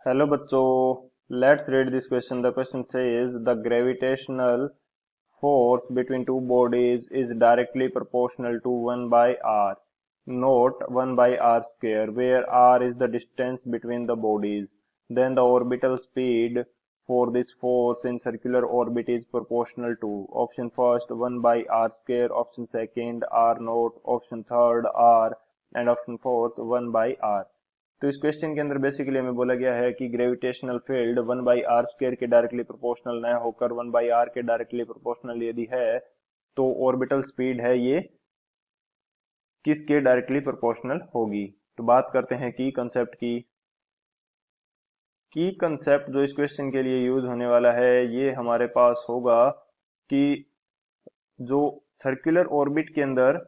Hello बच्चों, let's read this question. The question says the gravitational force between two bodies is directly proportional to 1 by r, not 1 by r square, where r is the distance between the bodies. Then the orbital speed for this force in circular orbit is proportional to option first 1 by r square, option second r naught, option third r, and option fourth 1 by r. तो इस question के अंदर basically हमें बोला गया है कि gravitational field 1 by r square के डायरेक्टली प्रोपोर्शनल न होकर 1 बाई आर के डायरेक्टली प्रोपोर्शनल यदि है तो ऑर्बिटल स्पीड है ये किसके डायरेक्टली प्रोपोर्शनल होगी. तो बात करते हैं की कंसेप्ट की. की कंसेप्ट जो इस क्वेश्चन के लिए यूज होने वाला है ये हमारे पास होगा कि जो सर्कुलर ऑर्बिट के अंदर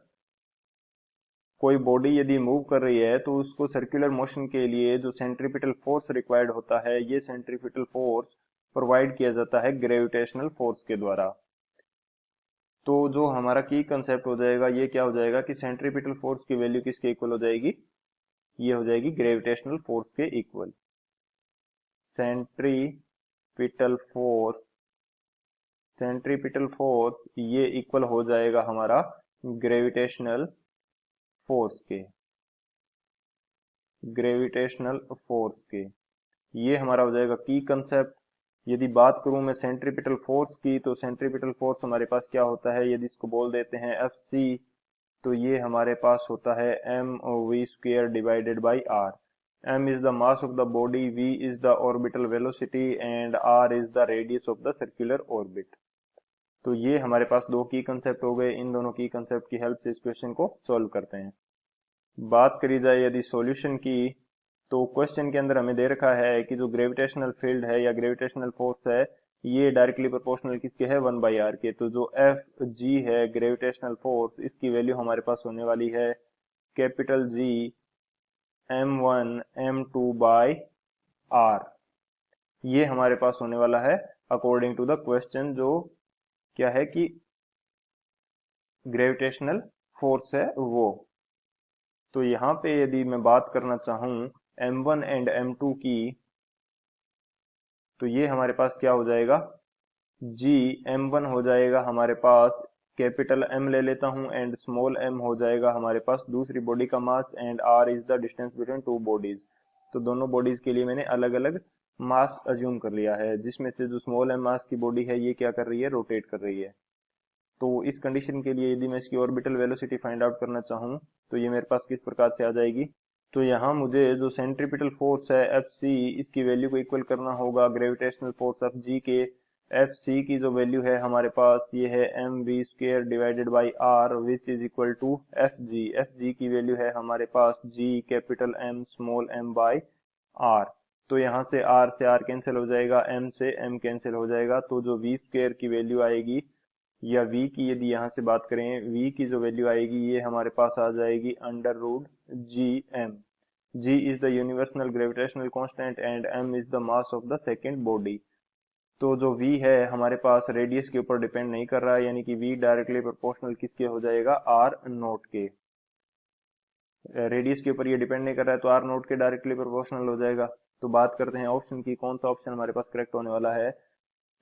कोई बॉडी यदि मूव कर रही है तो उसको सर्कुलर मोशन के लिए जो सेंट्रीपिटल फोर्स रिक्वायर्ड होता है ये सेंट्रीपिटल फोर्स प्रोवाइड किया जाता है ग्रेविटेशनल फोर्स के द्वारा. तो जो हमारा की कंसेप्ट हो जाएगा ये क्या हो जाएगा कि सेंट्रीपिटल फोर्स की वैल्यू किसके इक्वल हो जाएगी, ये हो जाएगी ग्रेविटेशनल फोर्स के इक्वल. सेंट्रीपिटल फोर्स ये इक्वल हो जाएगा हमारा ग्रेविटेशनल फोर्स के. ये हमारा हो जाएगा की कंसेप्ट. यदि बात करूं मैं सेंट्रीपिटल फोर्स की तो सेंट्रीपिटल फोर्स हमारे पास क्या होता है, यदि इसको बोल देते हैं एफ सी, तो ये हमारे पास होता है M we square divided by r. M is the mass of the body, v is the orbital velocity and r is the radius of the circular orbit. तो ये हमारे पास दो की कंसेप्ट हो गए. इन दोनों की कंसेप्ट की हेल्प से इस क्वेश्चन को सॉल्व करते हैं. बात करी जाए यदि सॉल्यूशन की तो क्वेश्चन के अंदर हमें दे रखा है कि जो ग्रेविटेशनल फील्ड है या ग्रेविटेशनल फोर्स है ये डायरेक्टली प्रोपोर्शनल किसके है, 1 बाई आर के. तो जो एफ जी है ग्रेविटेशनल फोर्स इसकी वैल्यू हमारे पास होने वाली है capital G m1 m2 by are. ये हमारे पास होने वाला है अकॉर्डिंग टू द क्वेश्चन जो क्या है कि ग्रेविटेशनल फोर्स है वो. तो यहाँ पे यदि मैं बात करना चाहूं m1 एंड m2 की तो ये हमारे पास क्या हो जाएगा, g m1 हो जाएगा हमारे पास कैपिटल M ले लेता हूं एंड स्मॉल m हो जाएगा हमारे पास दूसरी बॉडी का mass and r is the distance between two bodies. तो दोनों बॉडीज के लिए मैंने अलग अलग मास अज्यूम कर लिया है जिसमें से जो स्मॉल m मास की बॉडी है ये क्या कर रही है, रोटेट कर रही है. तो इस कंडीशन के लिए यदि मैं इसकी ऑर्बिटल वेलोसिटी फाइंड आउट करना चाहूँ तो ये मेरे पास किस प्रकार से आ जाएगी. तो यहाँ मुझे जो सेंट्रीपिटल फोर्स है एफ सी इसकी वैल्यू को इक्वल करना होगा ग्रेविटेशनल फोर्स एफ जी के. एफ सी की जो वैल्यू है हमारे पास ये है M we square divided by R which is equal to F G. F G की वैल्यू है हमारे पास G capital M small M by R. तो यहाँ से आर कैंसिल हो जाएगा, एम से एम कैंसिल हो जाएगा. तो जो वी स्क्वेयर की वैल्यू आएगी या v की यदि यहाँ से बात करें v की जो वैल्यू आएगी ये हमारे पास आ जाएगी under root G M. g is the universal gravitational constant and m is the mass of the second body. तो जो v है हमारे पास रेडियस के ऊपर डिपेंड नहीं कर रहा है यानी कि v डायरेक्टली प्रोपोर्शनल किसके हो जाएगा, r नोट के. रेडियस के ऊपर ये डिपेंड नहीं कर रहा है तो r नोट के डायरेक्टली प्रोपोर्शनल हो जाएगा. तो बात करते हैं ऑप्शन की, कौन सा ऑप्शन हमारे पास करेक्ट होने वाला है.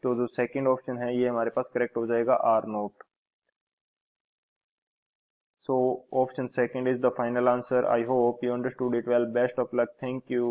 तो जो सेकंड ऑप्शन है ये हमारे पास करेक्ट हो जाएगा r naught. So option second is the final answer. I hope you understood it well. Best of luck. Thank you.